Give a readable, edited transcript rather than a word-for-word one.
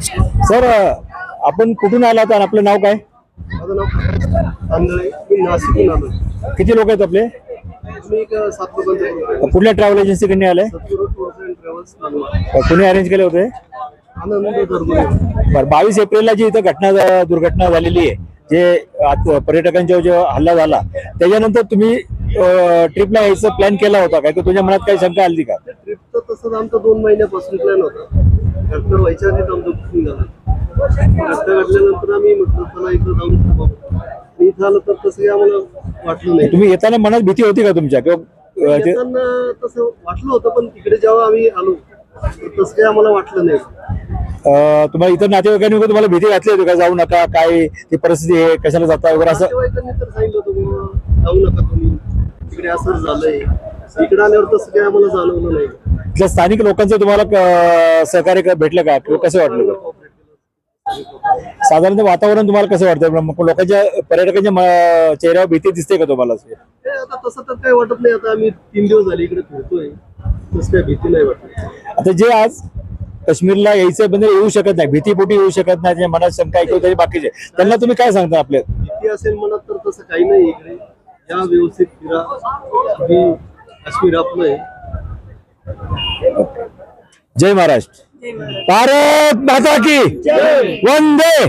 Sir आपण कुठून आलात आणि आपलं नाव काय? माझं नाव तांदळे, मी नाशिकहून आलो. किती लोक आहेत आपले? मी एक 7 लोकांचा group आहे. कुठल्या ट्रॅव्हल एजन्सीकडे आले? सद्गुरू टूर्स अँड ट्रॅव्हल्स नांदगाव. कुणी अरेंज केले होते? आनंद दरगुळे. बरं, 22 एप्रिलला जी इथं दुर्घटना झालेली आहे, जे पर्यटकांच्या जो हल्ला झाला, त्याच्यानंतर तुम्ही ट्रिपला यायचं प्लॅन केला होता काय? की तुझ्या मनात काही शंका आली का? ट्रिपचं तसंच आमचा 2 महिन्यापासून प्लॅन होता. घटना व्हायच्या आधीच आमचं बुकिंग झालं. घटना घडल्यानंतर आम्ही म्हटलं चला इथं जाऊन बघू. इथं आलं तर तसं काही आम्हाला वाटलं नाही. तुम्ही येताना मनात भीती होती का तुमच्या? किंवा येताना तसं वाटलं होतं, पण तिकडे जेव्हा आम्ही आलो तर तसं काही आम्हाला वाटलं नाही. तुम्हाला इतर नातेवाईकांनी वगैरे तुम्हाला भीती घातली होती का? जाऊ नका, काय ती परिस्थिती आहे, कशाला जाता वगैरे असं? नातेवाईकांनी तर सांगितलं होतं बाबा जाऊ नका तुम्ही, तिकडे असंच झालंय. इकडे आल्यावर तसं काही आम्हाला जाणवलं नाही. इथल्या स्थानिक लोकांचं तुम्हाला सहकार्य भेटलं का? किंवा कसं वाटलं? साधारणतः वातावरण तुम्हाला कसं वाटतं? लोकांच्या पर्यटकांच्या चेहऱ्यावर भीती दिसते का तुम्हाला? ते आता तसं तर काही वाटत नाही. आता आम्ही 3 दिवस झाले इकडे फिरतोय, तसं काही भीती नाही वाटत. आता जे आज काश्मीरला यायचं म्हणजे येऊ शकत नाही, भीतीपोटी येऊ शकत नाही, जे मनात शंका ऐकू तरी बाकीचे, त्यांना तुम्ही काय सांगता? आपल्या भीती असेल मनात तर तसं काही नाही. इकडे या व्यवस्थित फिरा, ही काश्मीर आपलं आहे. जय महाराष्ट्र, भारत माता की वंदे.